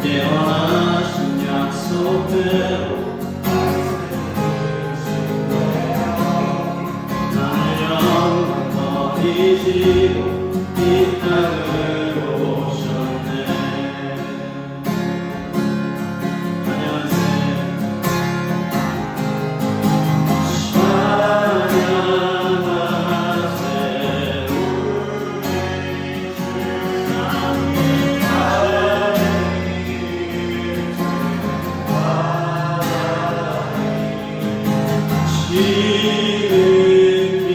내 원하신 약속대로 나를 영광 버리시고 이 땅으로 오셨네. 지금이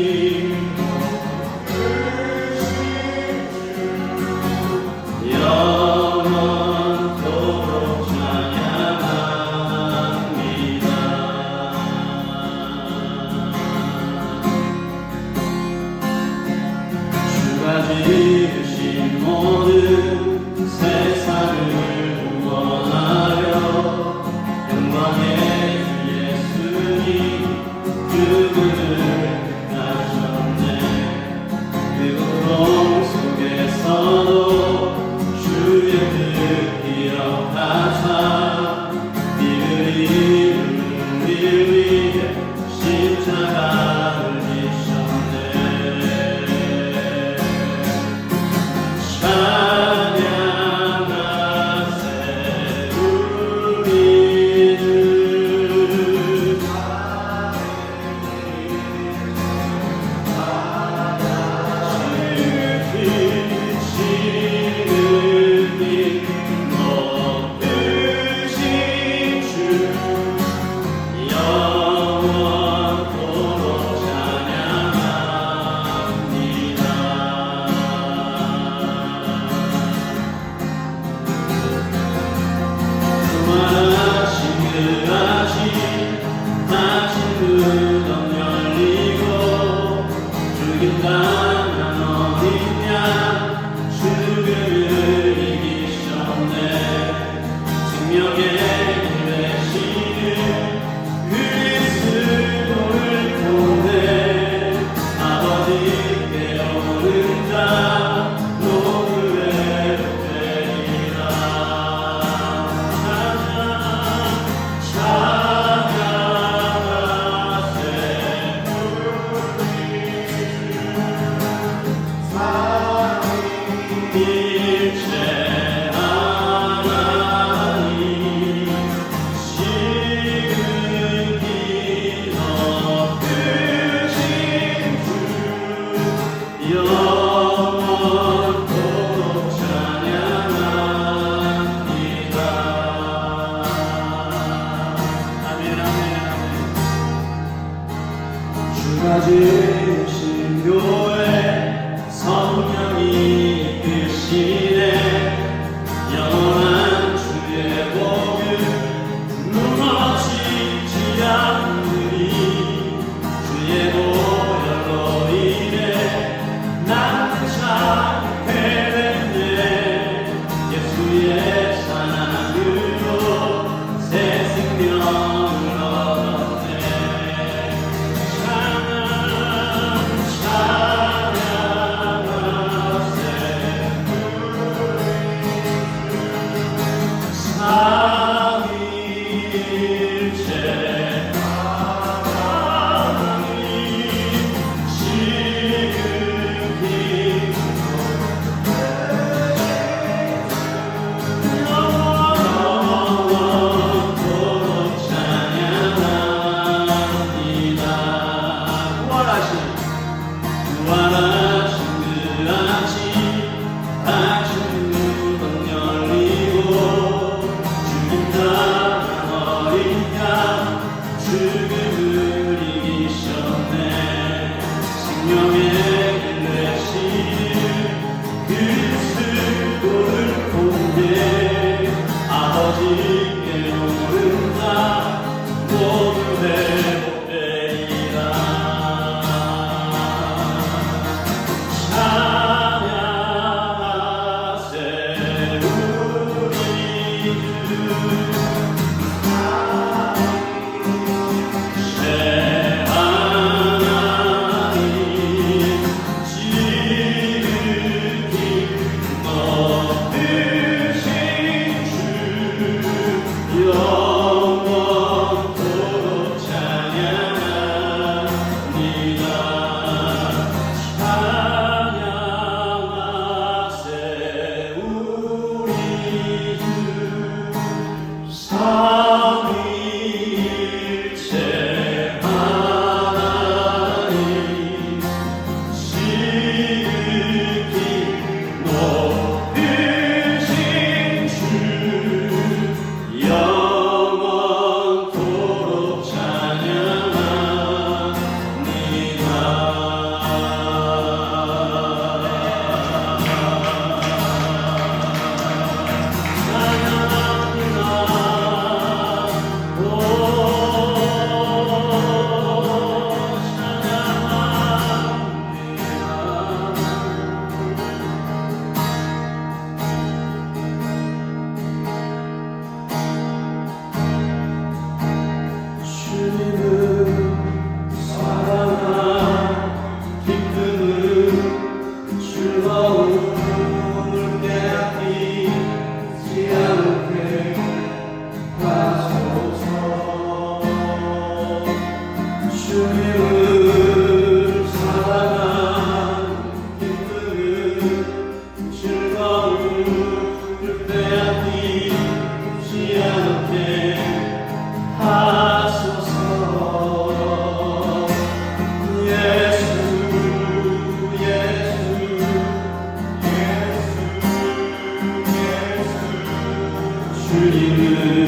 주님을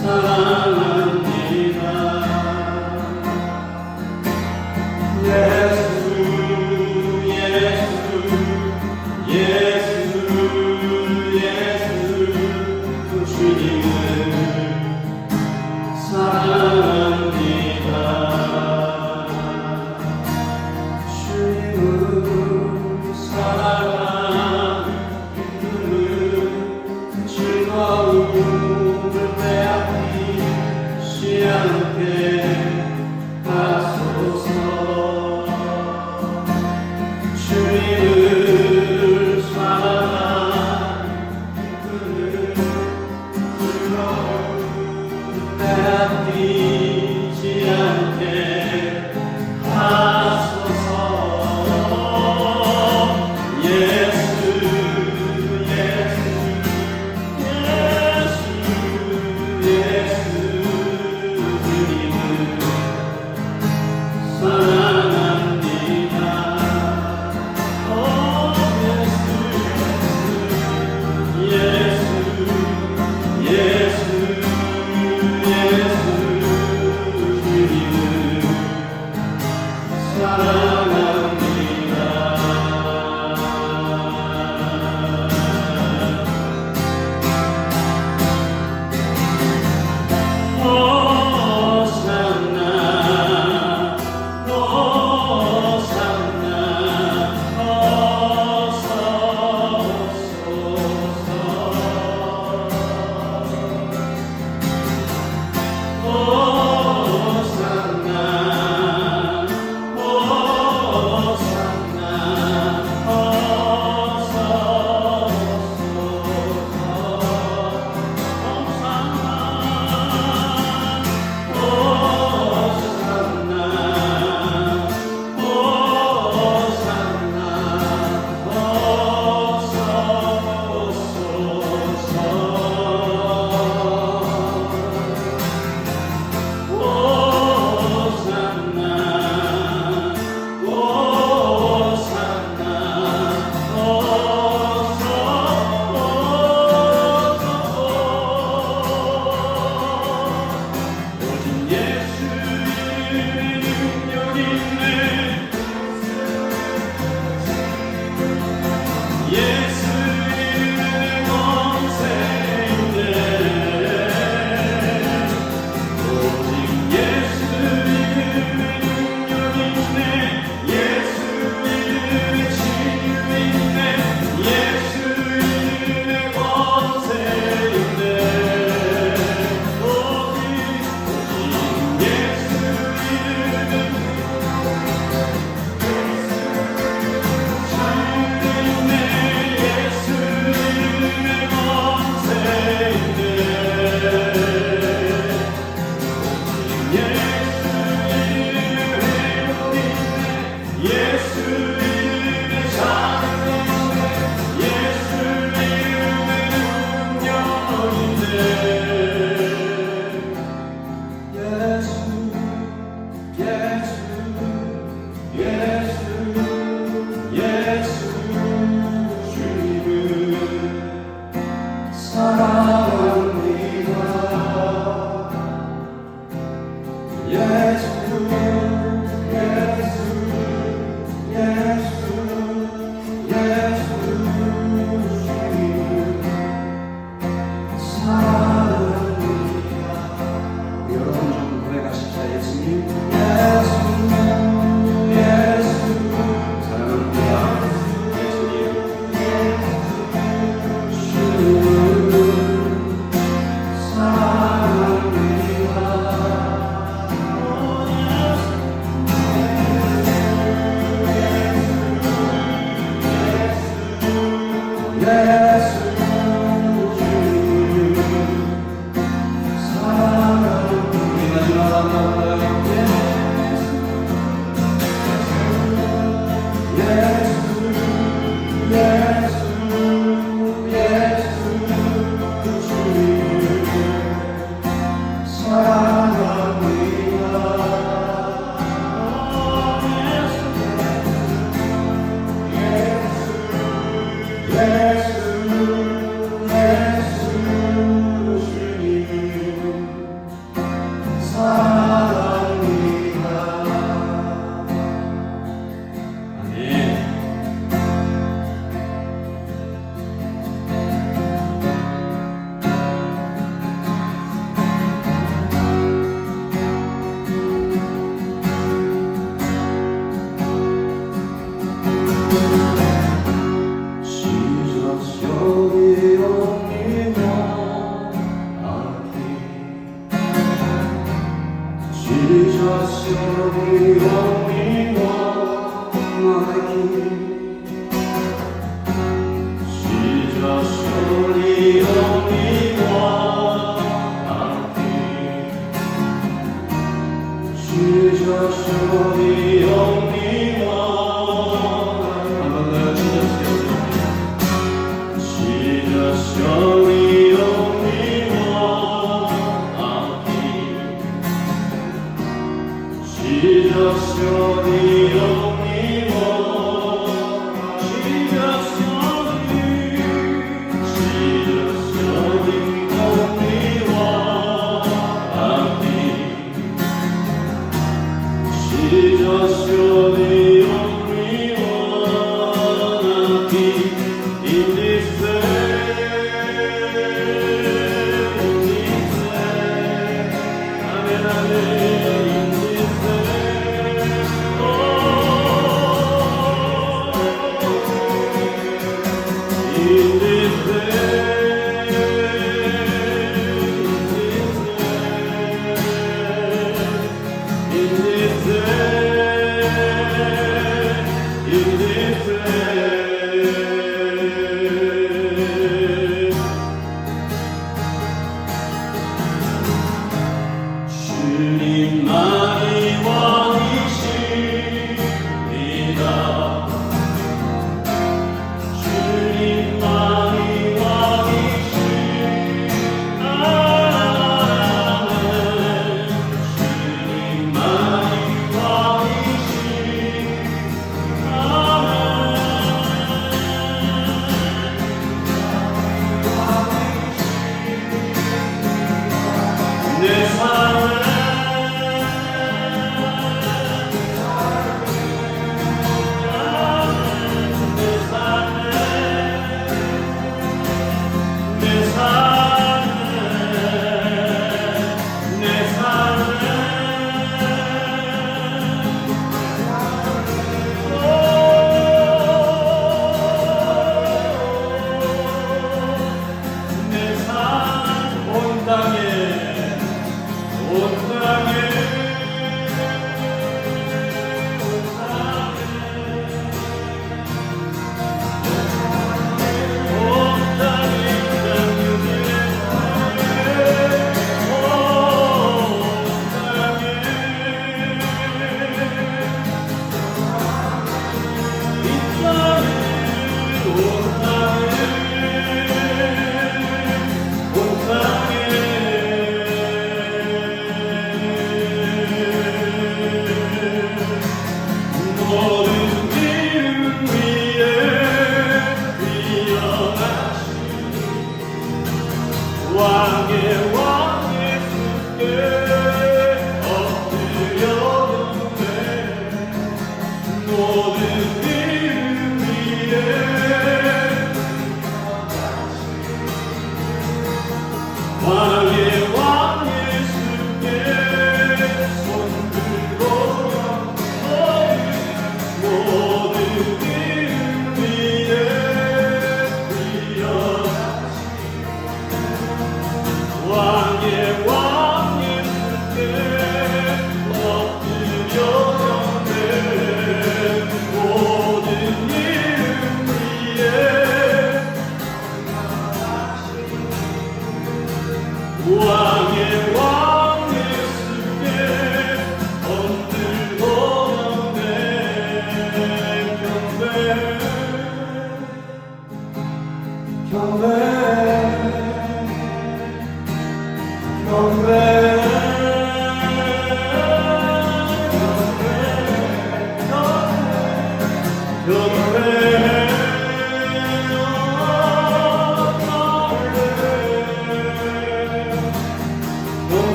사랑합니다. 예수 예수 예수 예수 주님을 사랑합니다. 주님을 사랑하는 눈을 즐거움을 빼앗긴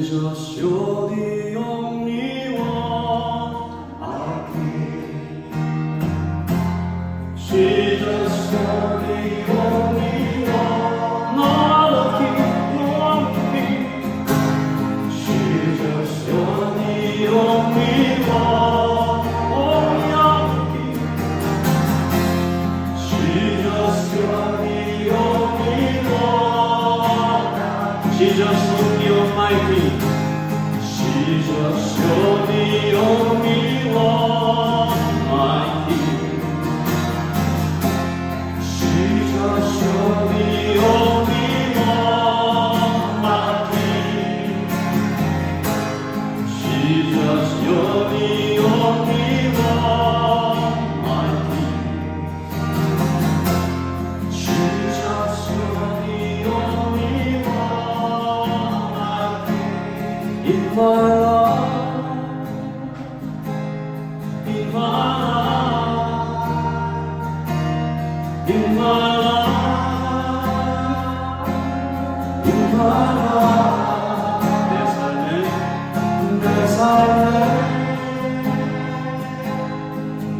Jesus, you're the only one I need. Jesus, you're the only one. No other king, no other king. Jesus, you're the only one. Only other king. Jesus, you're the only one. Jesus, the Almighty. Jesus, you're the only one I need. Jesus, you're the only one I need. Jesus, you're the only one I need. Jesus, you're the only one I need. In my life, in my life, in my life, in my life, there's a name, there's a name,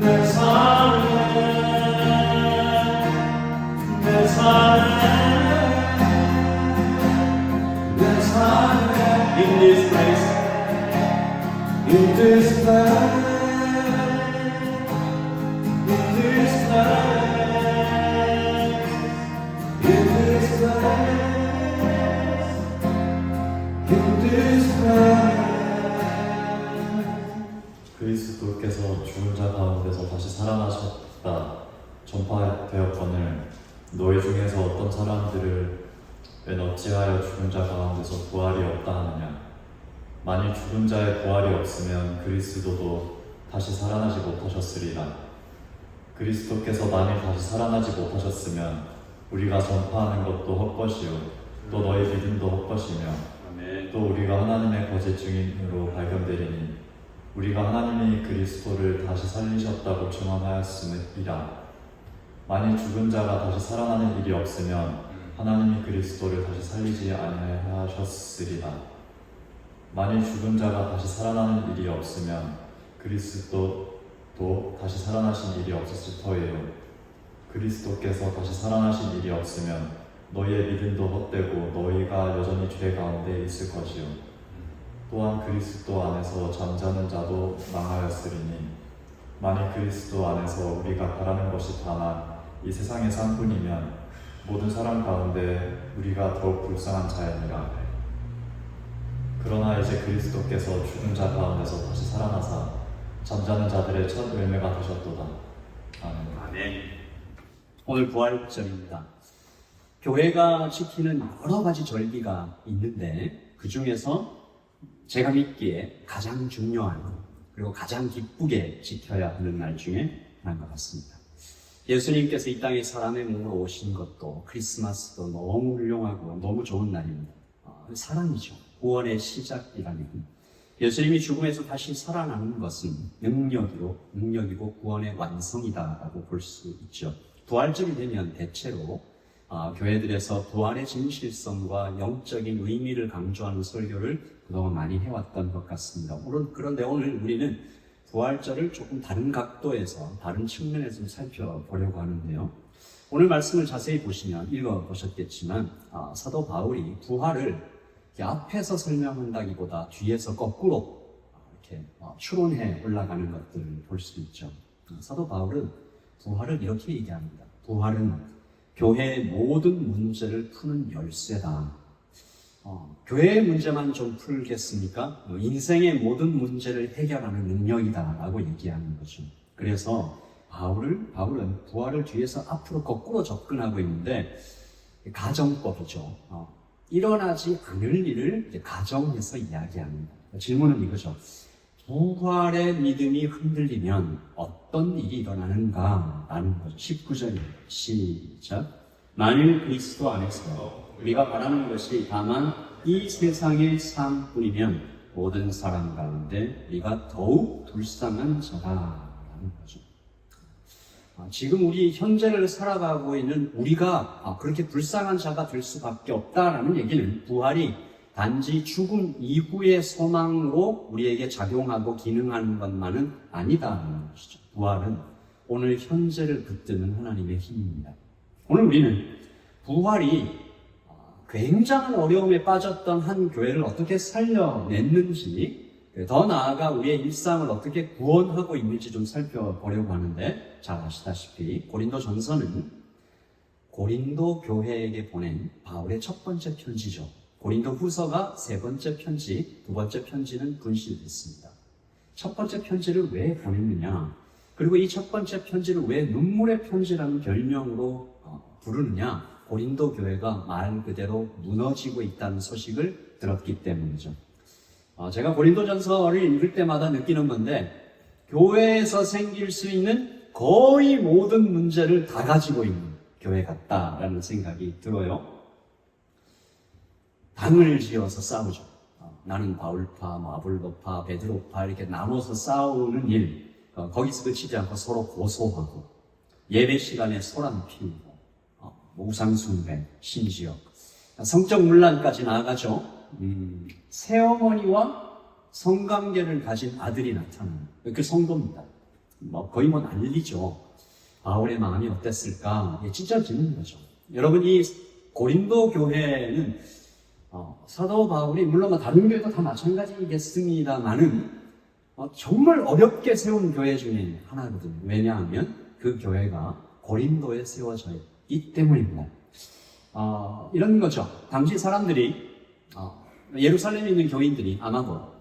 there's a name, there's a name, there's a name in this place. In this place, in this place, in this place, in this place. 그리스도께서 죽은 자 가운데서 다시 살아나셨다 전파되었거늘 너희 중에서 어떤 사람들을 웬 어찌하여 죽은 자 가운데서 부활이 없다 하느냐. 만일 죽은 자의 부활이 없으면 그리스도도 다시 살아나지 못하셨으리라. 그리스도께서 만일 다시 살아나지 못하셨으면 우리가 전파하는 것도 헛것이요 또 너희 믿음도 헛것이며 또 우리가 하나님의 거짓 증인으로 발견되리니 우리가 하나님이 그리스도를 다시 살리셨다고 증언하였음이라. 만일 죽은 자가 다시 살아나는 일이 없으면 하나님이 그리스도를 다시 살리지 아니하셨으리라. 만일 죽은 자가 다시 살아나는 일이 없으면 그리스도도 다시 살아나신 일이 없었을 터이요. 그리스도께서 다시 살아나신 일이 없으면 너희의 믿음도 헛되고 너희가 여전히 죄 가운데 있을 것이요. 또한 그리스도 안에서 잠자는 자도 망하였으리니 만일 그리스도 안에서 우리가 바라는 것이 다만 이 세상의 상뿐이면 모든 사람 가운데 우리가 더욱 불쌍한 자이니라. 그러나 이제 그리스도께서 죽은 자 가운데서 다시 살아나사 잠자는 자들의 첫 열매가 되셨도다. 아멘. 아멘. 오늘 부활절입니다. 교회가 지키는 여러 가지 절기가 있는데 그 중에서 제가 믿기에 가장 중요한 그리고 가장 기쁘게 지켜야 하는 날 중에 하나인 것 같습니다. 예수님께서 이 땅에 사람의 몸으로 오신 것도 크리스마스도 너무 훌륭하고 너무 좋은 날입니다. 사랑이죠. 구원의 시작이라는 예수님이 죽음에서 다시 살아나는 것은 능력이고 구원의 완성이다라고 볼 수 있죠. 부활절이 되면 대체로 교회들에서 부활의 진실성과 영적인 의미를 강조하는 설교를 그동안 많이 해왔던 것 같습니다. 그런데 오늘 우리는 부활절을 조금 다른 각도에서 다른 측면에서 좀 살펴보려고 하는데요. 오늘 말씀을 자세히 보시면 읽어보셨겠지만 사도 바울이 부활을 앞에서 설명한다기보다 뒤에서 거꾸로 이렇게 추론해 올라가는 것들을 볼 수 있죠. 사도 바울은 부활을 이렇게 얘기합니다. 부활은 교회의 모든 문제를 푸는 열쇠다. 교회의 문제만 좀 풀겠습니까? 인생의 모든 문제를 해결하는 능력이다 라고 얘기하는 거죠. 그래서 바울은 부활을 뒤에서 앞으로 거꾸로 접근하고 있는데 가정법이죠. 일어나지 않을 일을 이제 가정해서 이야기합니다. 질문은 이거죠. 부활의 믿음이 흔들리면 어떤 일이 일어나는가? 라는 거죠. 19절입니다. 시작. 만일 그리스도 안에서 우리가 바라는 것이 다만 이 세상의 삶뿐이면 모든 사람 가운데 우리가 더욱 불쌍한 자라는 거죠. 지금 우리 현재를 살아가고 있는 우리가 그렇게 불쌍한 자가 될 수밖에 없다라는 얘기는 부활이 단지 죽음 이후의 소망으로 우리에게 작용하고 기능하는 것만은 아니다는 것이죠. 부활은 오늘 현재를 붙드는 하나님의 힘입니다. 오늘 우리는 부활이 굉장한 어려움에 빠졌던 한 교회를 어떻게 살려냈는지, 더 나아가 우리의 일상을 어떻게 구원하고 있는지 좀 살펴보려고 하는데, 잘 아시다시피 고린도 전서는 고린도 교회에게 보낸 바울의 첫 번째 편지죠. 고린도 후서가 세 번째 편지, 두 번째 편지는 분실됐습니다. 첫 번째 편지를 왜 보냈느냐, 그리고 이 첫 번째 편지를 왜 눈물의 편지라는 별명으로 부르느냐, 고린도 교회가 말 그대로 무너지고 있다는 소식을 들었기 때문이죠. 제가 고린도전서를 읽을 때마다 느끼는 건데, 교회에서 생길 수 있는 거의 모든 문제를 다 가지고 있는 교회 같다라는 생각이 들어요. 당을 지어서 싸우죠. 나는 바울파, 아볼로파, 베드로파 이렇게 나눠서 싸우는 일, 거기서 그치지 않고 서로 고소하고, 예배 시간에 소란 피우고, 우상숭배, 심지어 성적 문란까지 나아가죠. 새어머니와 성관계를 가진 아들이 나타나는 그 성도입니다. 거의 난리죠. 바울의 마음이 어땠을까? 찢어지는 거죠. 여러분, 이 고린도 교회는 사도 바울이 물론 다른 교회도 다 마찬가지겠습니다만은 정말 어렵게 세운 교회 중에 하나거든요. 왜냐하면 그 교회가 고린도에 세워져 있기 때문입니다. 이런 거죠. 당시 사람들이 예루살렘에 있는 교인들이 아마도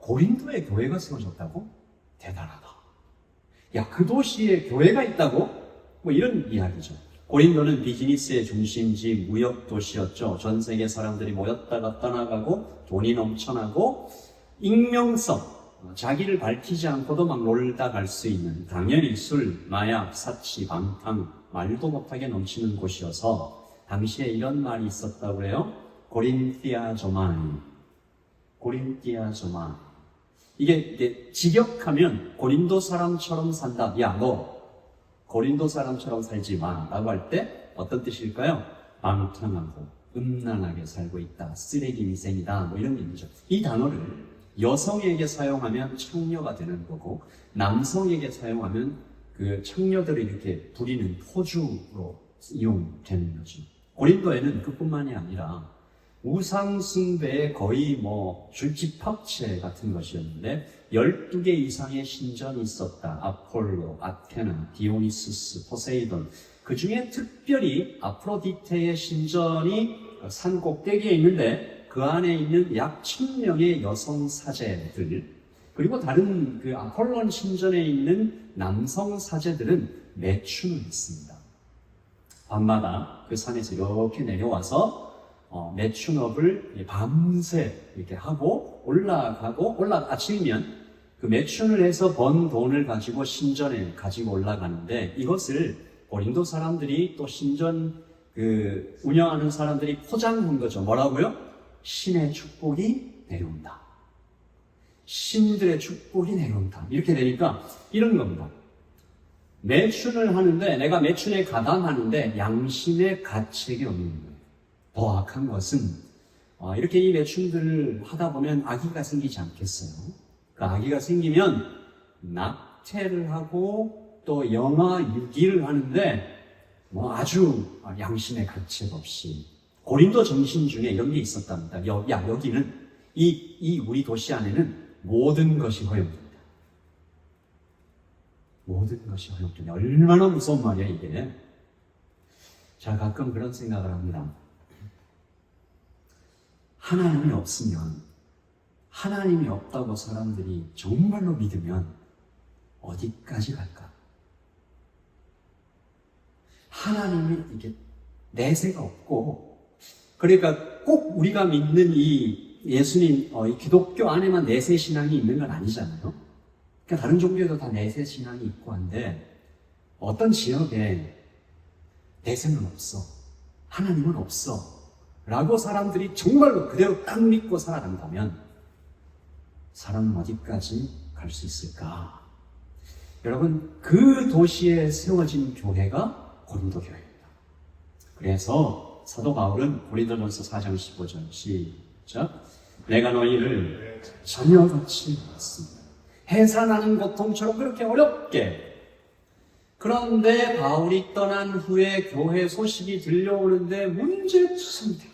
고린도에 교회가 세워졌다고? 대단하다. 야, 그 도시에 교회가 있다고? 이런 이야기죠. 고린도는 비즈니스의 중심지, 무역 도시였죠. 전 세계 사람들이 모였다가 떠나가고 돈이 넘쳐나고 익명성, 자기를 밝히지 않고도 막 놀다 갈 수 있는, 당연히 술, 마약, 사치, 방탕, 말도 못하게 넘치는 곳이어서 당시에 이런 말이 있었다고 해요. 고린티아조마이. 이게 직역하면 고린도 사람처럼 산다. 야, 너 고린도 사람처럼 살지 마 라고 할 때 어떤 뜻일까요? 방탕하고 음란하게 살고 있다, 쓰레기 위생이다, 이런 의미죠. 이 단어를 여성에게 사용하면 창녀가 되는 거고, 남성에게 사용하면 그 창녀들을 이렇게 부리는 포주로 이용되는 거죠. 고린도에는 그뿐만이 아니라 우상숭배의 거의 집합체 같은 것이었는데 12개 이상의 신전이 있었다. 아폴로, 아테나, 디오니수스, 포세이돈. 그 중에 특별히 아프로디테의 신전이 산 꼭대기에 있는데 그 안에 있는 약 1000명의 여성 사제들, 그리고 다른 그 아폴론 신전에 있는 남성 사제들은 매춘을 했습니다. 밤마다 그 산에서 이렇게 내려와서 매춘업을 밤새 이렇게 하고 아침이면 그 매춘을 해서 번 돈을 가지고 신전에 가지고 올라가는데, 이것을 고린도 사람들이 또 신전 운영하는 사람들이 포장한 거죠. 뭐라고요? 신의 축복이 내려온다. 신들의 축복이 내려온다. 이렇게 되니까 이런 겁니다. 매춘을 하는데, 내가 매춘에 가담하는데 양심의 가책이 없는 거예요. 더 악한 것은 이렇게 이 매춘들을 하다 보면 아기가 생기지 않겠어요? 그 아기가 생기면 낙태를 하고 또 영아 유기를 하는데 아주 양심의 가책 없이, 고린도 정신 중에 이런 게 있었답니다. 여기는 이 우리 도시 안에는 모든 것이 허용됩니다. 모든 것이 허용됩니다. 얼마나 무서운 말이야 이게. 제가 가끔 그런 생각을 합니다. 하나님이 없으면, 하나님이 없다고 사람들이 정말로 믿으면 어디까지 갈까? 하나님이 이게 내세가 없고, 그러니까 꼭 우리가 믿는 이 예수님, 이 기독교 안에만 내세 신앙이 있는 건 아니잖아요. 그러니까 다른 종교에도 다 내세 신앙이 있고 한데, 어떤 지역에 내세는 없어, 하나님은 없어 라고 사람들이 정말로 그대로 딱 믿고 살아간다면 사람은 어디까지 갈 수 있을까? 여러분, 그 도시에 세워진 교회가 고린도 교회입니다. 그래서 사도 바울은 고린도전서 4장 15절 시작. 내가 너희를 자녀같이 봤습니다. 해산하는 고통처럼 그렇게 어렵게. 그런데 바울이 떠난 후에 교회 소식이 들려오는데 문제였습니다.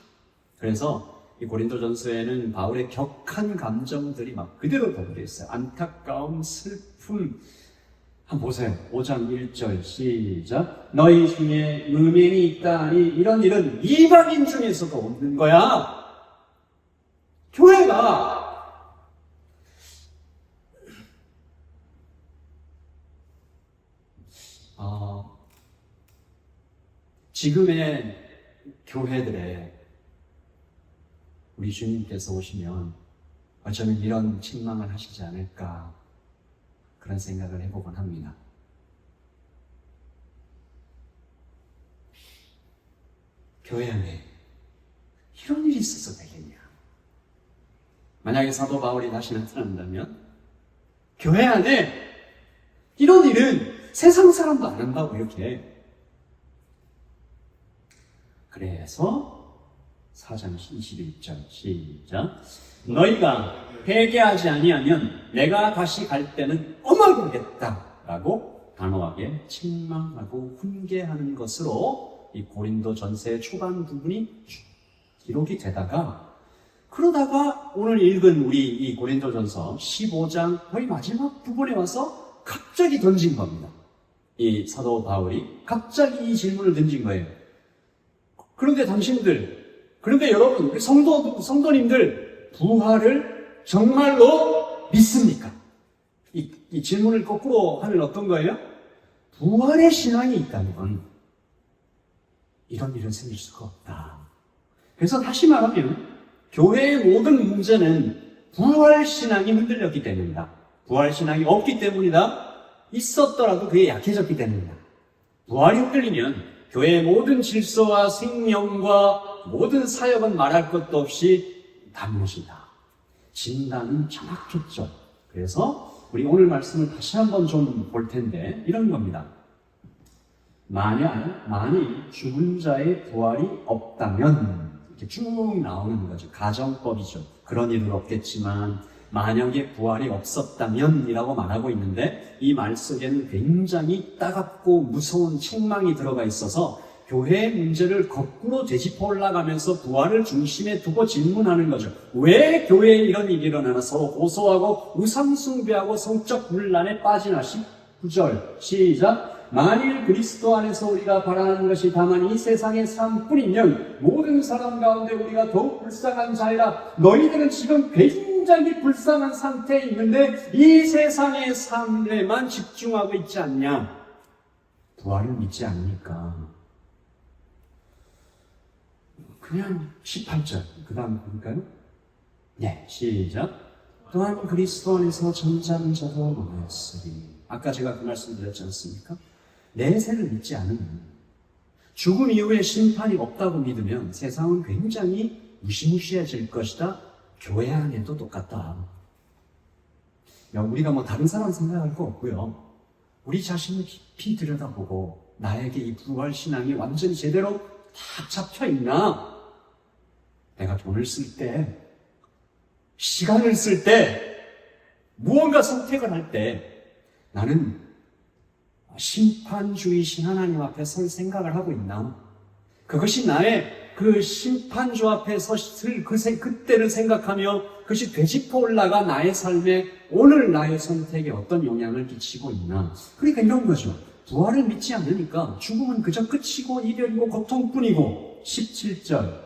그래서 이 고린도전서에는 바울의 격한 감정들이 막 그대로 덮여 있어요. 안타까움, 슬픔. 한번 보세요. 5장 1절 시작. 너희 중에 음행이 있다 하니 이런 일은 이방인 중에서도 없는 거야. 교회가 지금의 교회들에 우리 주님께서 오시면 어쩌면 이런 책망을 하시지 않을까 그런 생각을 해보곤 합니다. 교회 안에 이런 일이 있어서 되겠냐? 만약에 사도 바울이 다시 나타난다면 교회 안에 이런 일은 세상 사람도 안 한다고 이렇게. 그래서 4장 21절 시작. 너희가 회개하지 아니하면 내가 다시 갈 때는 엄하겠다 라고 단호하게 책망하고 훈계하는 것으로 이 고린도 전서의 초반 부분이 기록이 되다가, 그러다가 오늘 읽은 우리 이 고린도 전서 15장 거의 마지막 부분에 와서 갑자기 던진 겁니다. 이 사도 바울이 갑자기 이 질문을 던진 거예요. 그런데 여러분, 우리 성도님들, 부활을 정말로 믿습니까? 이 질문을 거꾸로 하면 어떤 거예요? 부활의 신앙이 있다면 이런 일은 생길 수가 없다. 그래서 다시 말하면 교회의 모든 문제는 부활 신앙이 흔들렸기 때문이다. 부활 신앙이 없기 때문이다. 있었더라도 그게 약해졌기 때문이다. 부활이 흔들리면 교회의 모든 질서와 생명과 모든 사역은 말할 것도 없이 다 무너진다. 진단은 정확했죠. 그래서 우리 오늘 말씀을 다시 한번 좀 볼 텐데 이런 겁니다. 만일 죽은 자의 부활이 없다면, 이렇게 쭉 나오는 거죠. 가정법이죠. 그런 일은 없겠지만 만약에 부활이 없었다면 이라고 말하고 있는데, 이 말 속에는 굉장히 따갑고 무서운 책망이 들어가 있어서 교회의 문제를 거꾸로 되짚어 올라가면서 부활을 중심에 두고 질문하는 거죠. 왜 교회에 이런 일이 일어나나? 서로 고소하고 우상숭배하고 성적 분란에 빠지나? 19절 시작. 만일 그리스도 안에서 우리가 바라는 것이 다만 이 세상의 삶뿐이면 모든 사람 가운데 우리가 더욱 불쌍한 자이라. 너희들은 지금 굉장히 불쌍한 상태에 있는데 이 세상의 삶에만 집중하고 있지 않냐? 부활을 믿지 않으니까. 그냥 18절 그 다음 볼까요? 네, 시작. 또한 그리스도 안에서 잠자는 자도 많았으리. 아까 제가 그 말씀 드렸지 않습니까? 내세를 믿지 않으면, 죽음 이후에 심판이 없다고 믿으면 세상은 굉장히 무시무시해질 것이다. 교회 안에도 똑같다. 우리가 다른 사람 생각할 거 없고요. 우리 자신을 깊이 들여다보고 나에게 이 부활 신앙이 완전히 제대로 딱 잡혀 있나? 내가 돈을 쓸 때, 시간을 쓸 때, 무언가 선택을 할 때 나는 심판주이신 하나님 앞에 설 생각을 하고 있나? 그것이 나의 그 심판주 앞에 섰을 그때를 생각하며 그것이 되짚어 올라가 나의 삶에 오늘 나의 선택에 어떤 영향을 끼치고 있나? 그러니까 이런 거죠. 부활을 믿지 않으니까 죽음은 그저 끝이고 이별이고 고통뿐이고. 17절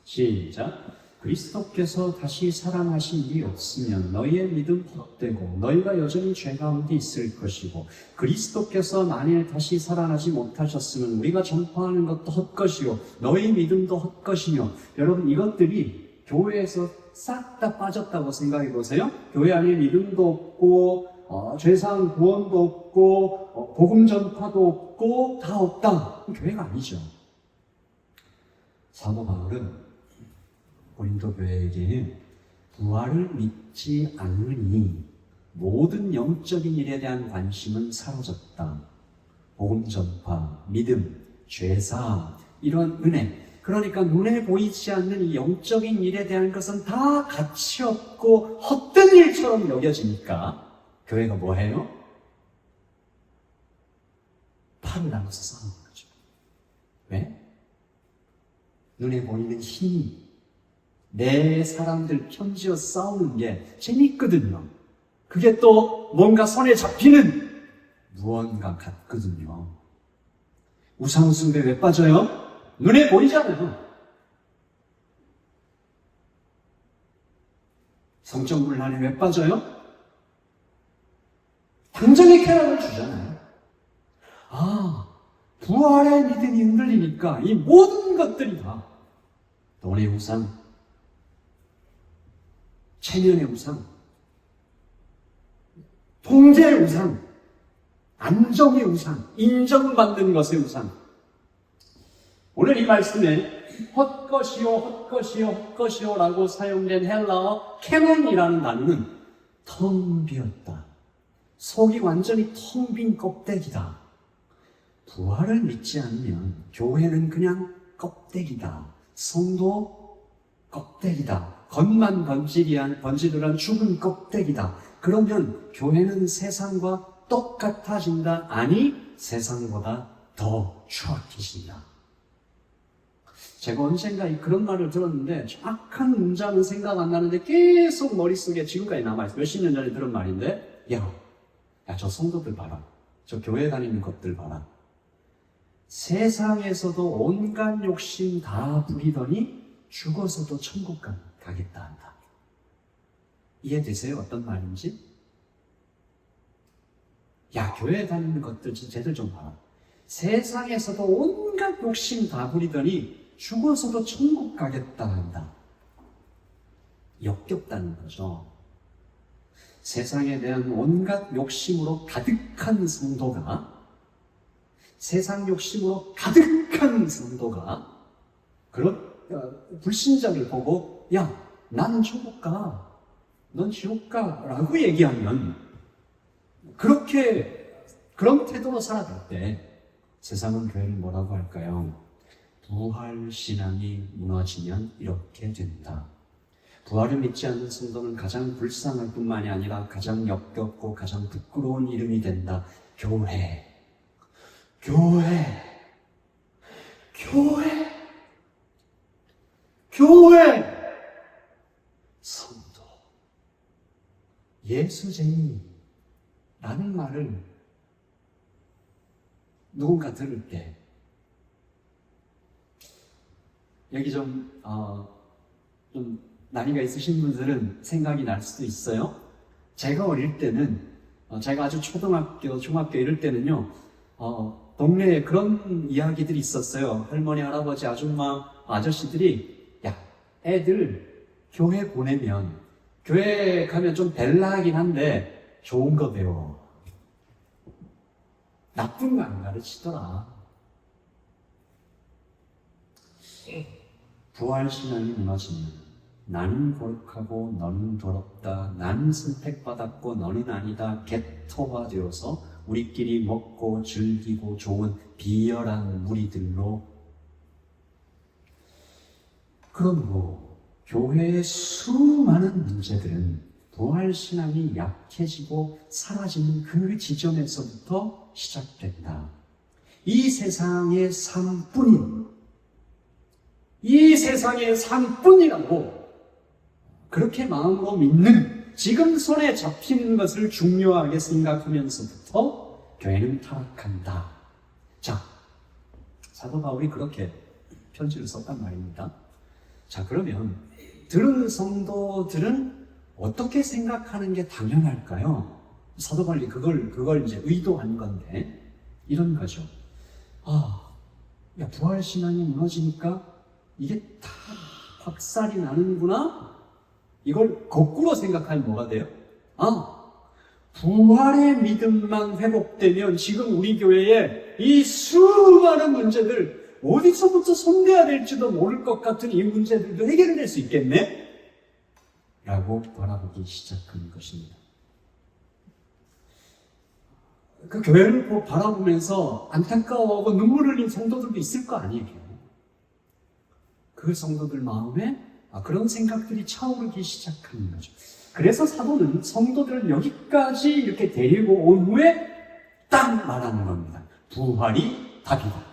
시작. 그리스도께서 다시 살아나신 일이 없으면 너희의 믿음 헛되고 너희가 여전히 죄 가운데 있을 것이고, 그리스도께서 만일 다시 살아나지 못하셨으면 우리가 전파하는 것도 헛것이요 너희 믿음도 헛것이며. 여러분, 이것들이 교회에서 싹 다 빠졌다고 생각해 보세요. 교회 안에 믿음도 없고 죄사함 구원도 없고 복음 전파도 없고 다 없다. 교회가 아니죠. 사도 바울은 고린도 교회에게 부활을 믿지 않으니 모든 영적인 일에 대한 관심은 사라졌다. 복음 전파, 믿음, 죄사함, 이런 은혜, 그러니까 눈에 보이지 않는 이 영적인 일에 대한 것은 다 가치 없고 헛된 일처럼 여겨지니까 교회가 뭐 해요? 팔을 나눠서 싸우는 거죠. 왜? 눈에 보이는 힘이 내 사람들 편지어 싸우는 게 재밌거든요. 그게 또 뭔가 손에 잡히는 무언가 같거든요. 우상숭배 왜 빠져요? 눈에 보이잖아요. 성적문란에 왜 빠져요? 당장의 쾌락을 주잖아요. 부활의 믿음이 흔들리니까 이 모든 것들이 다 돈의 우상, 체면의 우상, 통제의 우상, 안정의 우상, 인정받는 것의 우상. 오늘 이 말씀에 헛것이요, 헛것이요, 헛것이요 라고 사용된 헬라어 캐논이라는 단어는 텅 비었다. 속이 완전히 텅 빈 껍데기다. 부활을 믿지 않으면 교회는 그냥 껍데기다. 성도 껍데기다. 겉만 번지르란 죽은 껍데기다. 그러면 교회는 세상과 똑같아진다. 아니, 세상보다 더 추악해진다. 제가 언젠가 그런 말을 들었는데 정확한 문장은 생각 안 나는데 계속 머릿속에 지금까지 남아있어요. 몇십 년 전에 들은 말인데 야, 저 성도들 봐라. 저 교회 다니는 것들 봐라. 세상에서도 온갖 욕심 다 부리더니 죽어서도 천국 가겠다 한다. 이해되세요? 어떤 말인지? 야, 교회 다니는 것들 쟤들 좀 봐라. 세상에서도 온갖 욕심 다 부리더니 죽어서도 천국 가겠다 한다. 역겹다는 거죠. 세상에 대한 온갖 욕심으로 가득한 성도가, 세상 욕심으로 가득한 성도가 그런 불신자를 보고 야, 나는 천국 가, 넌 지옥 가 라고 얘기하면 그런 태도로 살아갈 때 세상은 교회를 뭐라고 할까요? 부활신앙이 무너지면 이렇게 된다. 부활을 믿지 않는 성도는 가장 불쌍할 뿐만이 아니라 가장 역겹고 가장 부끄러운 이름이 된다. 교회. 성도. 예수쟁이 라는 말을 누군가 들을 때 여기 좀 나이가 있으신 분들은 생각이 날 수도 있어요. 제가 어릴 때는, 제가 아주 초등학교, 중학교 이럴 때는요, 동네에 그런 이야기들이 있었어요. 할머니, 할아버지, 아줌마, 아저씨들이, 야, 애들 교회 보내면, 교회 가면 좀 벨라하긴 한데, 좋은 거 배워. 나쁜 거 안 가르치더라. 부활신앙이 무너지면 나는 거룩하고 너는 더럽다. 나는 선택받았고 너는 아니다. 개토가 되어서 우리끼리 먹고 즐기고 좋은 비열한 무리들로, 그러므로 교회의 수많은 문제들은 부활신앙이 약해지고 사라지는 그 지점에서부터 시작된다. 이 세상의 삶뿐이라고 그렇게 마음으로 믿는, 지금 손에 잡히는 것을 중요하게 생각하면서부터 교회는 타락한다. 자, 사도 바울이 그렇게 편지를 썼단 말입니다. 자, 그러면 들은 성도들은 어떻게 생각하는 게 당연할까요? 사도 바울이 그걸 이제 의도한 건데 이런 거죠. 부활신앙이 무너지니까 이게 다 박살이 나는구나? 이걸 거꾸로 생각하면 뭐가 돼요? 부활의 믿음만 회복되면 지금 우리 교회에 이 수많은 문제들 어디서부터 손대야 될지도 모를 것 같은 이 문제들도 해결될 수 있겠네? 라고 바라보기 시작하는 것입니다. 그 교회를 바라보면서 안타까워하고 눈물 흘린 성도들도 있을 거 아니에요. 그 성도들 마음에 그런 생각들이 차오르기 시작하는 거죠. 그래서 사도는 성도들을 여기까지 이렇게 데리고 온 후에 딱 말하는 겁니다. 부활이 답이다.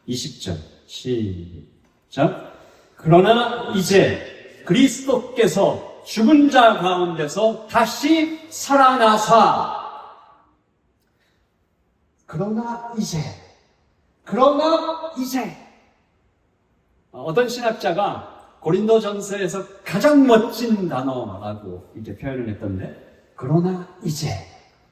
20절 시작. 그러나 이제 그리스도께서 죽은 자 가운데서 다시 살아나사. 그러나 이제 어떤 신학자가 고린도전서에서 가장 멋진 단어라고 이렇게 표현을 했던데, 그러나 이제,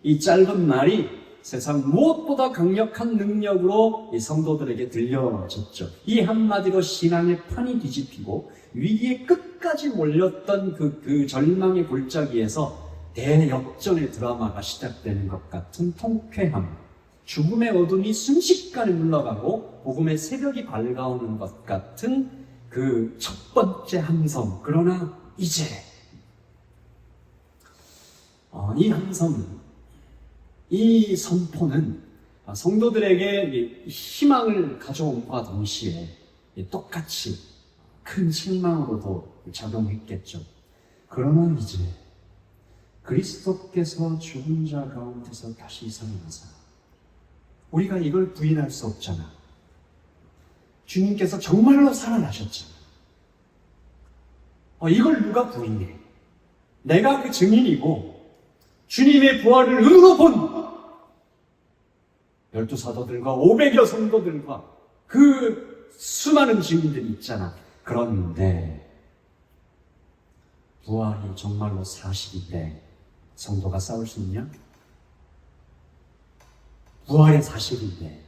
이 짧은 말이 세상 무엇보다 강력한 능력으로 이 성도들에게 들려졌죠. 이 한마디로 신앙의 판이 뒤집히고 위기의 끝까지 몰렸던 그 절망의 골짜기에서 대역전의 드라마가 시작되는 것 같은 통쾌함, 죽음의 어둠이 순식간에 물러가고 복음의 새벽이 밝아오는 것 같은 그 첫 번째 함성. 그러나 이제 이 함성, 이 선포는 성도들에게 희망을 가져온과 동시에 똑같이 큰 실망으로도 작용했겠죠. 그러나 이제 그리스도께서 죽은 자 가운데서 다시 살아나사. 우리가 이걸 부인할 수 없잖아. 주님께서 정말로 살아나셨잖아. 이걸 누가 부인해? 내가 그 증인이고 주님의 부활을 눈으로 본 12사도들과 500여 성도들과 그 수많은 증인들이 있잖아. 그런데 부활이 정말로 사실인데 성도가 싸울 수 있냐? 부활의 사실인데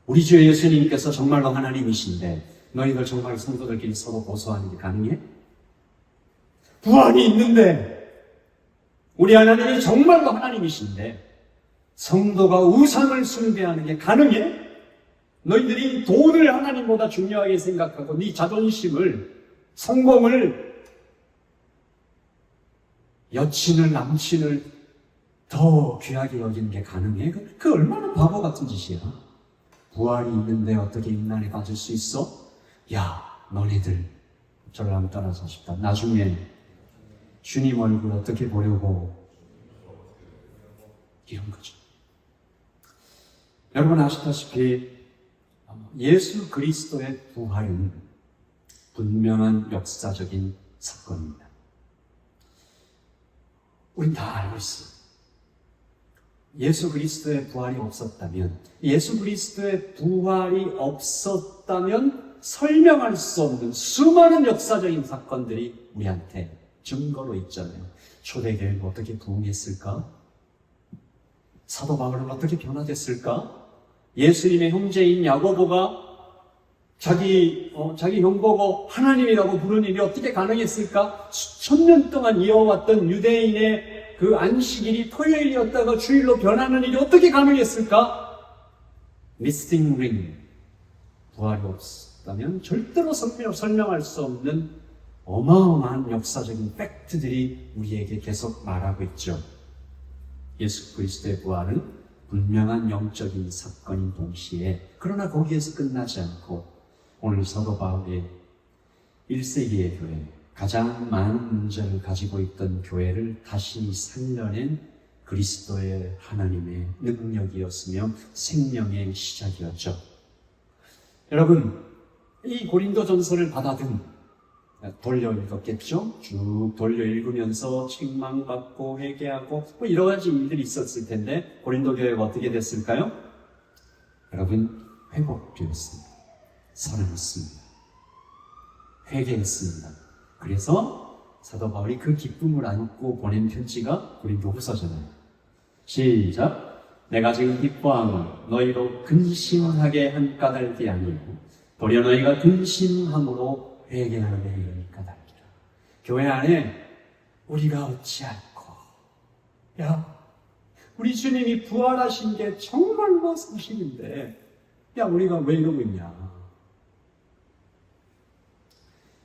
우리 주 예수님께서 정말로 하나님이신데 너희들 정말 성도들끼리 서로 고소하는 게 가능해? 부활이 있는데 우리 하나님이 정말로 하나님이신데 성도가 우상을 숭배하는 게 가능해? 너희들이 돈을 하나님보다 중요하게 생각하고 네 자존심을, 성공을, 여친을, 남친을 더 귀하게 여기는 게 가능해? 그 얼마나 바보 같은 짓이야. 부활이 있는데 어떻게 인난에 빠질 수 있어? 야, 너네들 저를 한번 따라서 싶다. 나중에 주님 얼굴 어떻게 보려고, 이런 거죠. 여러분 아시다시피 예수 그리스도의 부활은 분명한 역사적인 사건입니다. 우린 다 알고 있어요. 예수 그리스도의 부활이 없었다면, 예수 그리스도의 부활이 없었다면 설명할 수 없는 수많은 역사적인 사건들이 우리한테 증거로 있잖아요. 초대교회는 어떻게 부흥했을까? 사도 바울은 어떻게 변화됐을까? 예수님의 형제인 야고보가 자기 형 보고 하나님이라고 부르는 일이 어떻게 가능했을까? 수천 년 동안 이어왔던 유대인의 그 안식일이 토요일이었다가 주일로 변하는 일이 어떻게 가능했을까? 미스팅 링, 부활이 없었다면 절대로 설명할 수 없는 어마어마한 역사적인 팩트들이 우리에게 계속 말하고 있죠. 예수 그리스도의 부활은 분명한 영적인 사건인 동시에, 그러나 거기에서 끝나지 않고 오늘 사도 바울의 1세기의 교회, 가장 많은 문제를 가지고 있던 교회를 다시 살려낸 그리스도의 하나님의 능력이었으며 생명의 시작이었죠. 여러분, 이 고린도전서를 받아든 돌려 읽었겠죠? 쭉 돌려 읽으면서 책망받고 회개하고 여러 가지 일들이 있었을 텐데 고린도 교회가 어떻게 됐을까요? 여러분, 회복되었습니다. 살아났습니다. 회개했습니다. 그래서 사도 바울이 그 기쁨을 안고 보낸 편지가 고린도 후서잖아요. 시작. 내가 지금 기뻐함은 너희로 근심하게 한 까닭이 아니고 도리어 너희가 근심함으로 회개하는 까닭이라. 교회 안에 우리가 어찌할꼬, 야, 우리 주님이 부활하신 게 정말로 사실인데 야, 우리가 왜 이러고 있냐.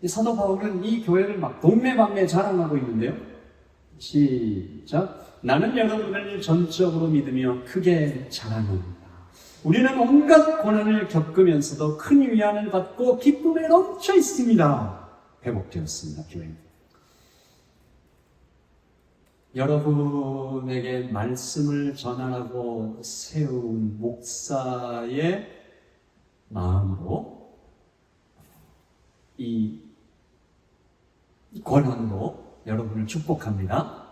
사도 바울은 이 교회를 막 동네방네 자랑하고 있는데요. 시작. 나는 여러분을 전적으로 믿으며 크게 자랑합니다. 우리는 온갖 고난을 겪으면서도 큰 위안을 받고 기쁨에 넘쳐 있습니다. 회복되었습니다. 교회. 여러분에게 말씀을 전하라고 세운 목사의 마음으로 이 권한으로 여러분을 축복합니다.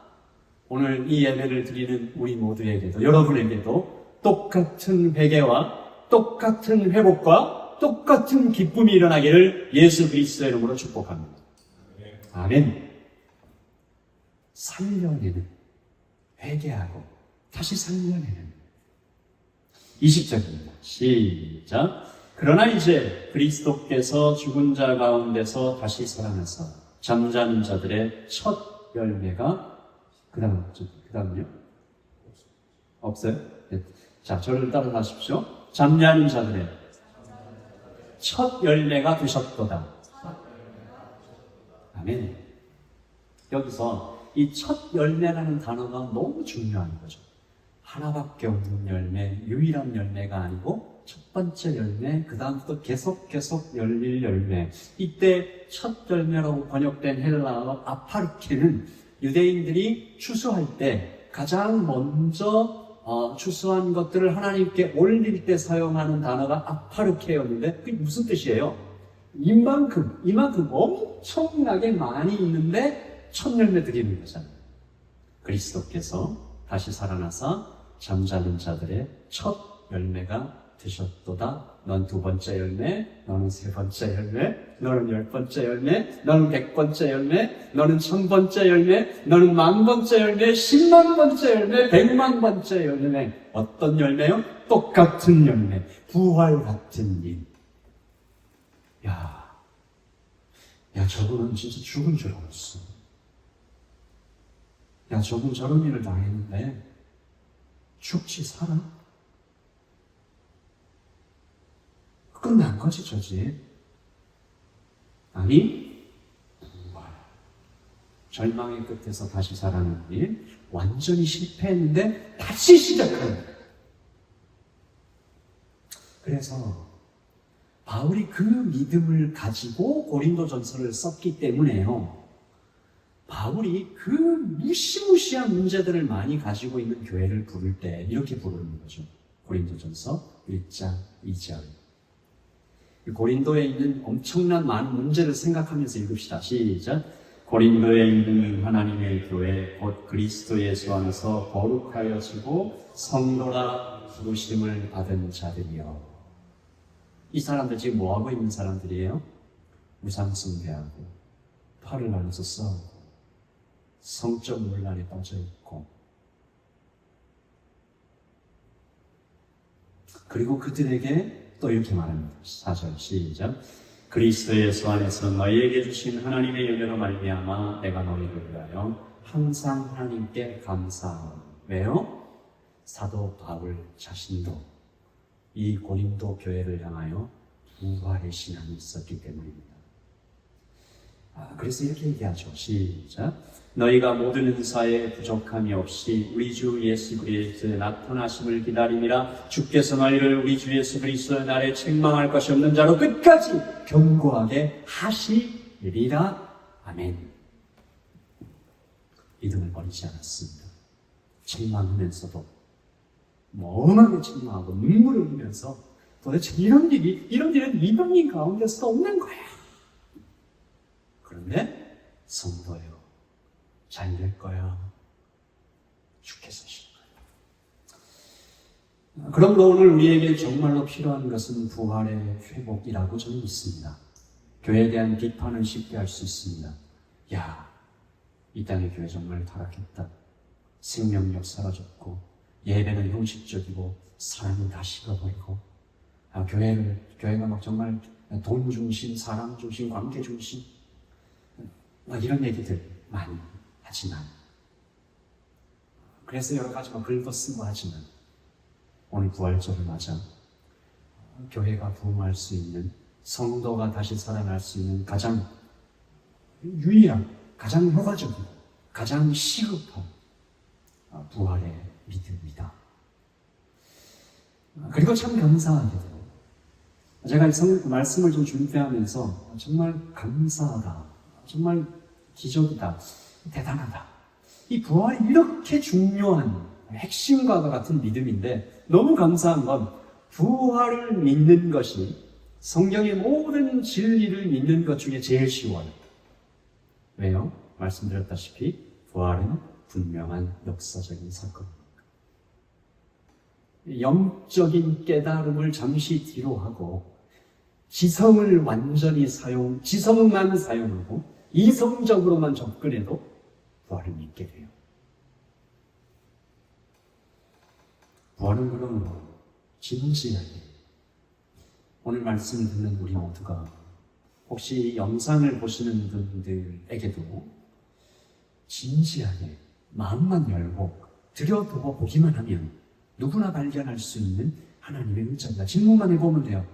오늘 이 예배를 드리는 우리 모두에게도, 여러분에게도 똑같은 회개와 똑같은 회복과 똑같은 기쁨이 일어나기를 예수 그리스도의 이름으로 축복합니다. 아멘. 살려내는, 회개하고 다시 살려내는 20절입니다. 시작. 그러나 이제 그리스도께서 죽은 자 가운데서 다시 살아나서 잠자는 자들의 첫 열매가 그 다음요? 없어요? 네. 자, 저를 따라하십시오. 잠자는 자들의 첫 열매가 되셨도다. 아멘. 여기서 이 첫 열매라는 단어가 너무 중요한 거죠. 하나밖에 없는 열매, 유일한 열매가 아니고 첫 번째 열매, 그 다음부터 계속 열릴 열매. 이때 첫 열매라고 번역된 헬라어 아파르케는 유대인들이 추수할 때 가장 먼저 추수한 것들을 하나님께 올릴 때 사용하는 단어가 아파르케였는데 그게 무슨 뜻이에요? 이만큼 엄청나게 많이 있는데 첫 열매 드리는 거잖아요. 그리스도께서 다시 살아나서 잠자는 자들의 첫 열매가 되셨도다. 넌 두 번째 열매, 너는 세 번째 열매, 너는 10번째 열매, 너는 100번째 열매, 너는 1000번째 열매, 너는 10,000번째 열매, 100,000번째 열매, 100,000번째 열매. 어떤 열매요? 똑같은 열매, 부활 같은 일. 야, 저분은 진짜 죽은 줄 알았어. 저분 저런 일을 당했는데 죽지 살아? 끝난 거지, 저지. 아니, 부활. 절망의 끝에서 다시 살아나는 일, 완전히 실패했는데 다시 시작하는 거예요. 그래서 바울이 그 믿음을 가지고 고린도전서를 썼기 때문에요. 바울이 그 무시무시한 문제들을 많이 가지고 있는 교회를 부를 때 이렇게 부르는 거죠. 고린도전서 1장 2절. 고린도에 있는 엄청난 많은 문제를 생각하면서 읽읍시다. 시작. 고린도에 있는 하나님의 교회 곧 그리스도 예수 안에서 거룩하여지고 성도라 부르심을 받은 자들이여. 이 사람들 지금 뭐하고 있는 사람들이에요? 우상숭배하고 팔을 나눠서 싸우고 성적 논란에 빠져 있고, 그리고 그들에게 또 이렇게 말합니다. 4절 시작. 그리스도 예수 안에서 너희에게 주신 하나님의 은혜로 말미암아 내가 너희를 위하여 항상 하나님께 감사하오. 왜요? 사도 바울 자신도 이 고린도 교회를 향하여 부활의 신앙이 있었기 때문입니다. 그래서 이렇게 얘기하죠. 시작. 너희가 모든 은사에 부족함이 없이 우리 주 예수 그리스도의 나타나심을 기다림이라. 주께서 너희를 우리 주 예수 그리스도의 날에 책망할 것이 없는 자로 끝까지 견고하게 하시리라. 아멘. 믿음을 버리지 않았습니다. 책망하면서도 엄하게 책망하고 눈물을 흘리면서 도대체 이런 일은 이방인 가운데서도 없는 거야. 그런데 성도요, 잘 될 거야. 주께서 하실 거야. 그러므로 오늘 우리에게 정말로 필요한 것은 부활의 회복이라고 저는 믿습니다. 교회에 대한 비판은 쉽게 할 수 있습니다. 이 땅의 교회 정말 타락했다. 생명력 사라졌고 예배는 형식적이고 사람은 다 식어버리고 교회가 막 정말 돈 중심, 사람 중심, 관계 중심 이런 얘기들 많이 하지만, 그래서 여러 가지 긁어쓰고 하지만 오늘 부활절을 맞아 교회가 부흥할 수 있는, 성도가 다시 살아날 수 있는 가장 유일한, 가장 효과적이고 가장 시급한 부활의 믿음이다. 그리고 참 감사하게 돼요. 제가 말씀을 좀 준비하면서 정말 감사하다, 정말 기적이다, 대단하다. 이 부활이 이렇게 중요한 핵심과 같은 믿음인데 너무 감사한 건 부활을 믿는 것이 성경의 모든 진리를 믿는 것 중에 제일 쉬워요. 왜요? 말씀드렸다시피 부활은 분명한 역사적인 사건입니다. 영적인 깨달음을 잠시 뒤로 하고 지성만 사용하고 이성적으로만 접근해도 부활을 믿게 돼요. 부활은 그러므로 진지하게 오늘 말씀을 듣는 우리 모두가 혹시 영상을 보시는 분들에게도 진지하게 마음만 열고 들여다보 보기만 하면 누구나 발견할 수 있는 하나님의 은총입니다. 질문만 해보면 돼요.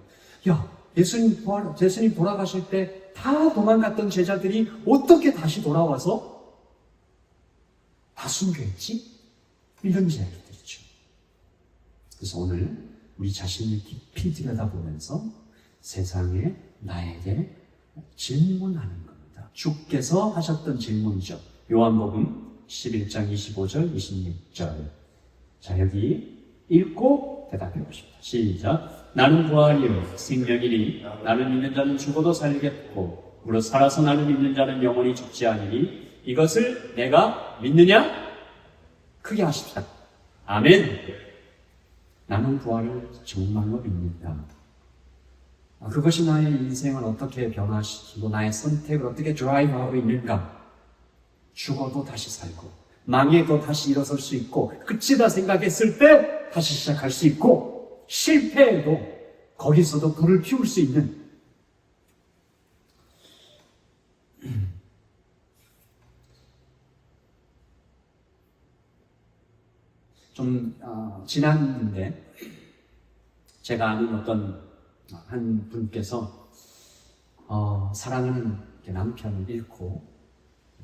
야, 예수님 돌아가실 때 다 도망갔던 제자들이 어떻게 다시 돌아와서 다 순교했지? 이런 이야기들이죠. 그래서 오늘 우리 자신을 깊이 들여다보면서 세상에 나에게 질문하는 겁니다. 주께서 하셨던 질문이죠. 요한복음 11장 25절, 26절. 자, 여기 읽고 대답해 보십니다. 시작. 나는 부활이요 생명이니 나를 믿는 자는 죽어도 살겠고 무릇 살아서 나를 믿는 자는 영원히 죽지 않으니 이것을 내가 믿느냐? 크게 하십시다. 아멘. 나는 부활을 정말로 믿는다. 그것이 나의 인생을 어떻게 변화시키고 나의 선택을 어떻게 드라이브하고 있는가? 죽어도 다시 살고 망해도 다시 일어설 수 있고 끝이다 생각했을 때 다시 시작할 수 있고 실패해도 거기서도 불을 피울 수 있는 좀 지났는데 제가 아는 어떤 한 분께서 사랑하는 남편을 잃고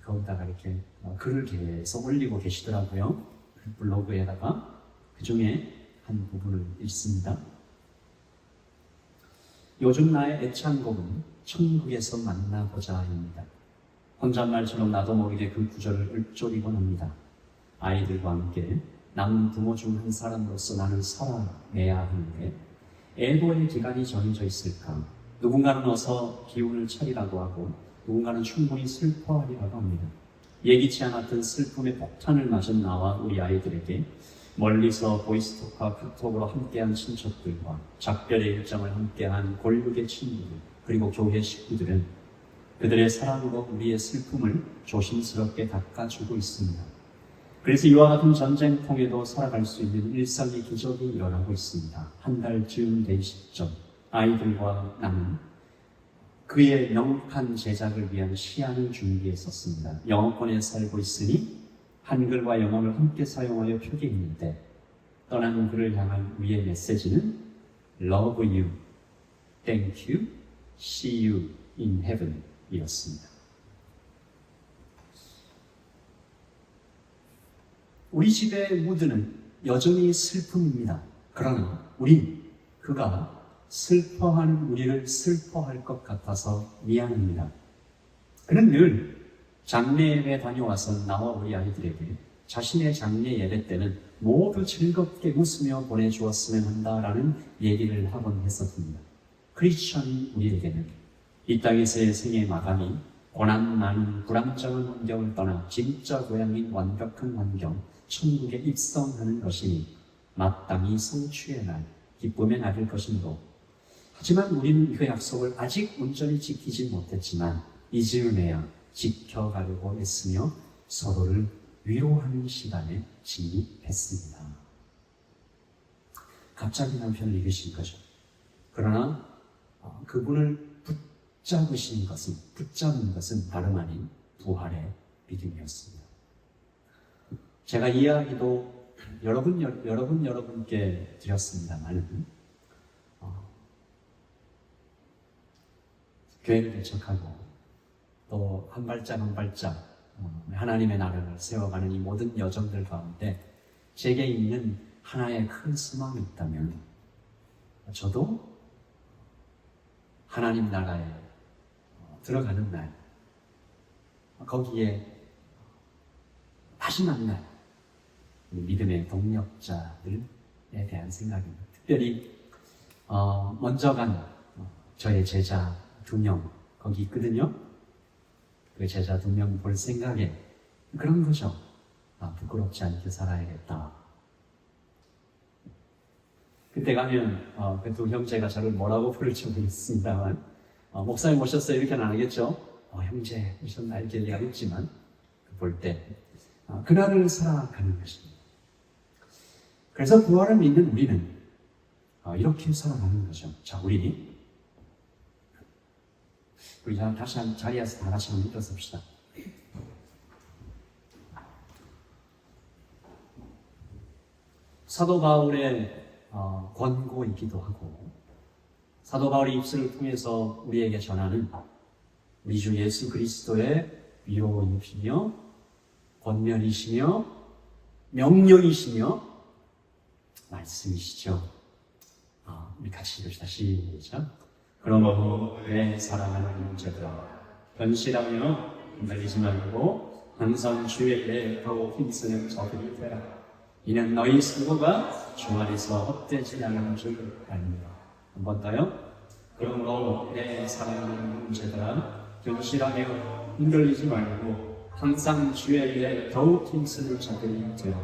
거기다가 이렇게 글을 계속 올리고 계시더라고요. 블로그에다가 그 중에 한 부분을 읽습니다. 요즘 나의 애창곡은 천국에서 만나보자입니다. 혼잣말처럼 나도 모르게 그 구절을 읊조리곤 합니다. 아이들과 함께 남은 부모 중 한 사람으로서 나는 살아내야 하는데 애도의 기간이 정해져 있을까? 누군가는 어서 기운을 차리라고 하고 누군가는 충분히 슬퍼하리라고 합니다. 예기치 않았던 슬픔의 폭탄을 맞은 나와 우리 아이들에게 멀리서 보이스톡과 카톡으로 함께한 친척들과 작별의 일정을 함께한 골육의 친구들 그리고 교회 식구들은 그들의 사랑으로 우리의 슬픔을 조심스럽게 닦아주고 있습니다. 그래서 이와 같은 전쟁통에도 살아갈 수 있는 일상의 기적이 일어나고 있습니다. 한 달쯤 된 시점 아이들과 나는 그의 명확한 제작을 위한 시안을 준비했었습니다. 영어권에 살고 있으니 한글과 영어를 함께 사용하여 표기했는데 떠나는 그를 향한 우리의 메시지는 Love you, Thank you, See you in heaven 이었습니다. 우리 집의 무드는 여전히 슬픔입니다. 그러나 우린 그가 슬퍼하는 우리를 슬퍼할 것 같아서 미안합니다. 그는 늘 장례 예배 다녀와서 나와 우리 아이들에게 자신의 장례 예배 때는 모두 즐겁게 웃으며 보내주었으면 한다라는 얘기를 하곤 했었습니다. 크리스천인 우리에게는 이 땅에서의 생의 마감이 고난 많은 불안정한 환경을 떠나 진짜 고향인 완벽한 환경, 천국에 입성하는 것이니 마땅히 성취의 날, 기쁨의 날일 것이므로 하지만 우리는 그 약속을 아직 온전히 지키지 못했지만 이 즈음에야 지켜가려고 애쓰며 서로를 위로하는 시간에 진입했습니다. 갑자기 남편을 잃으신 거죠. 그러나 그분을 붙잡은 것은 다름 아닌 부활의 믿음이었습니다. 제가 이 이야기도 여러분께 드렸습니다만 교회를 개척하고 또 한 발짝 한 발짝 하나님의 나라를 세워가는 이 모든 여정들 가운데 제게 있는 하나의 큰 소망이 있다면 저도 하나님 나라에 들어가는 날, 거기에 다시 만날 믿음의 동력자들에 대한 생각입니다. 특별히 먼저 간 저의 제자 2명 거기 있거든요. 그 제자 2명 볼 생각에 그런 거죠. 부끄럽지 않게 살아야겠다. 그때 가면 그 2 형제가 저를 뭐라고 부를지 모르겠습니다만 목사님 오셨어요 이렇게는 안 하겠죠. 형제 오셨나 이렇게 얘기하겠지만 볼 때 그날을 살아가는 것입니다. 그래서 부활을 믿는 우리는 이렇게 살아가는 거죠. 자, 우리 다시 한 자리에서 다 같이 한번 일어섭시다. 사도 바울의 권고이기도 하고 사도 바울이 입술을 통해서 우리에게 전하는 우리 주 예수 그리스도의 위로이시며 권면이시며 명령이시며 말씀이시죠. 우리 같이 읽읍시다. 시작. 그러므로 내 사랑하는 형제들아 견실하며 흔들리지 말고 항상 주의 일에 더욱 힘쓰는 저들이 되라. 이는 너희 수고가 주 안에서 헛되지 않은 줄 압니다. 한 번 더요. 그러므로 내 사랑하는 형제들아 견실하며 흔들리지 말고 항상 주의 일에 더욱 힘쓰는 자들이 되라.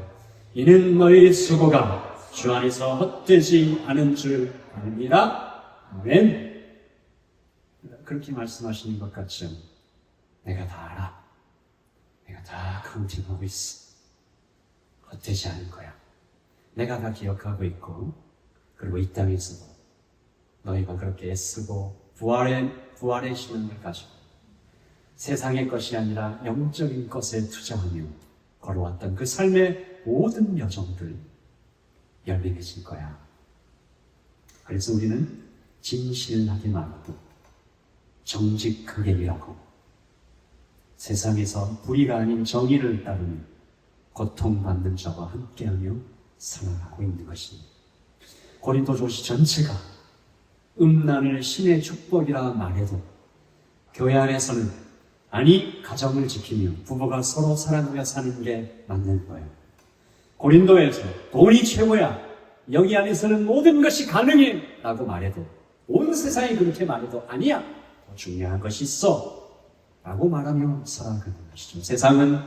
이는 너희 수고가 주 안에서 헛되지 않은 줄 압니다. 아멘. 그렇게 말씀하시는 것 같죠? 내가 다 알아. 내가 다 카운팅하고 있어. 헛되지 않을 거야. 내가 다 기억하고 있고, 그리고 이 땅에서도 너희가 그렇게 애쓰고 부활의 신앙을 가지고 세상의 것이 아니라 영적인 것에 투자하며 걸어왔던 그 삶의 모든 여정들 열매 맺을 거야. 그래서 우리는 진실하게 말하고 정직하게 일하고 세상에서 불의가 아닌 정의를 따르며 고통받는 자와 함께하며 살아가고 있는 것입니다. 고린도 도시 전체가 음란을 신의 축복이라 말해도 교회 안에서는 가정을 지키며 부부가 서로 사랑하며 사는 게 맞는 거예요. 고린도에서 돈이 최고야. 여기 안에서는 모든 것이 가능해. 라고 말해도 온 세상이 그렇게 말해도 아니야. 더 중요한 것이 있어. 라고 말하며 살아가는 것이죠. 세상은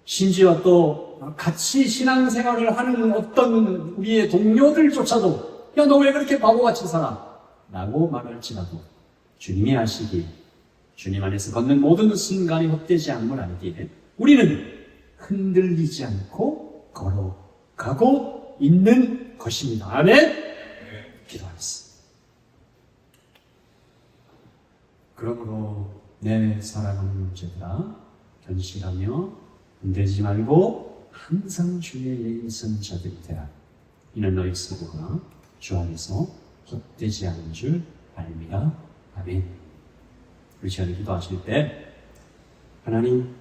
심지어 또 같이 신앙생활을 하는 어떤 우리의 동료들조차도 야, 너 왜 그렇게 바보같이 살아? 라고 말할지라도 주님이 아시기에 주님 안에서 걷는 모든 순간이 헛되지 않음을 알기에 우리는 흔들리지 않고 걸어가고 있는 것입니다. 아멘? 기도하겠습니다. 그러므로 내 사랑하는 형제들아 견실하며 흔들리지 말고 항상 주의 예의 있는 자들이 되라. 이는 너희 수고가 주 안에서 헛되지 않은 줄 알미라. 아멘. 우리 시간에 기도하실 때 하나님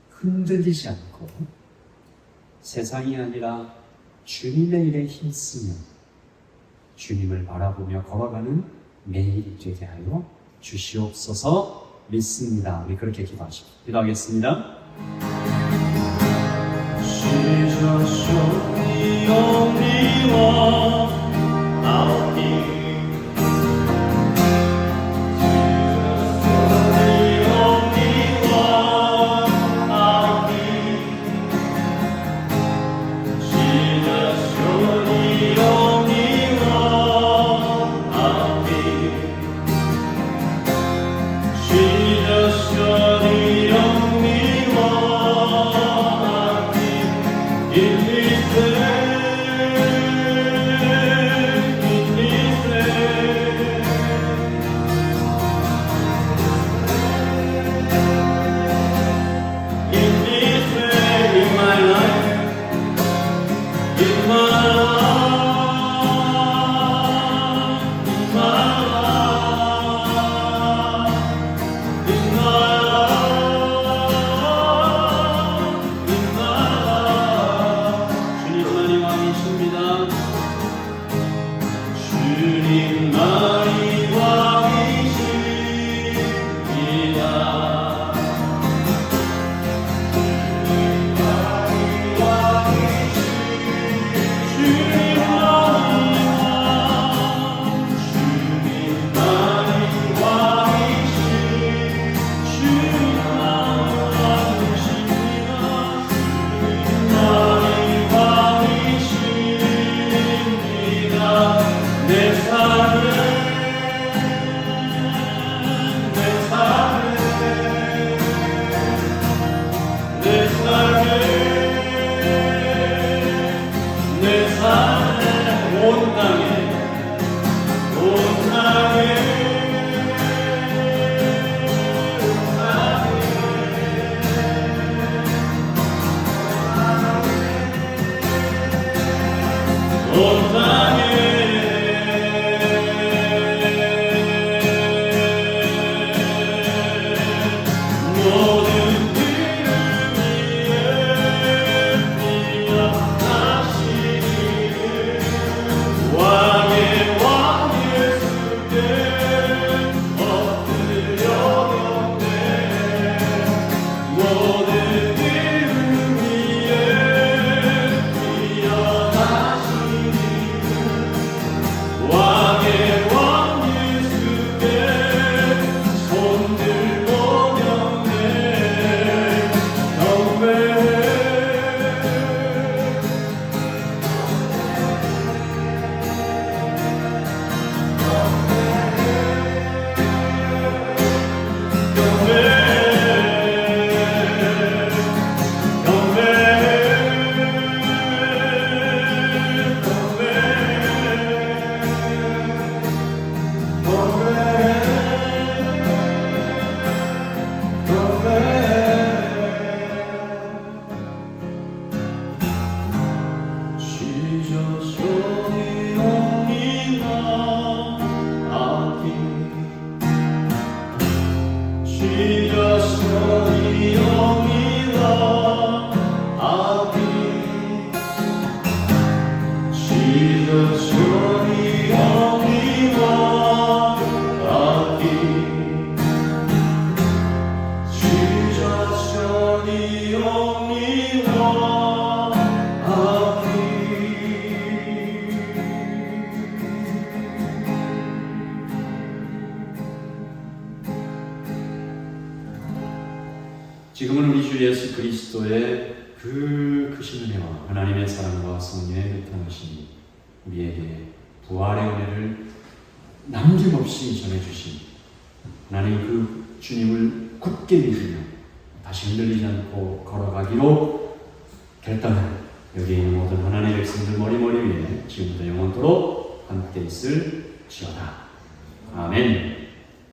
흔들리지 않고 세상이 아니라 주님의 일에 힘쓰며 주님을 바라보며 걸어가는 매일이 되게 하여 주시옵소서 믿습니다. 우리 그렇게 기도하겠습니다. Jesus, show me only one I'll be. Jesus, show me only one I'll be. Jesus, show me only one I'll be. Jesus, show me only one. In His name. 모든 이름 위에 뛰어나신 이름 왕의 왕 예수께 손 들고 경배 지금은 우리 주 예수 그리스도의 그 크신 은혜와 하나님의 사랑과 성령의 교통하심이 우리에게 부활의 은혜를 남김없이 전해주신 하나님 그 주님을 굳게 믿으며 다시 흔들리지 않고 걸어가기로 결단한 여기 있는 모든 하나님의 백성들 머리머리 위에 지금부터 영원토록 함께 있을지어다. 아멘.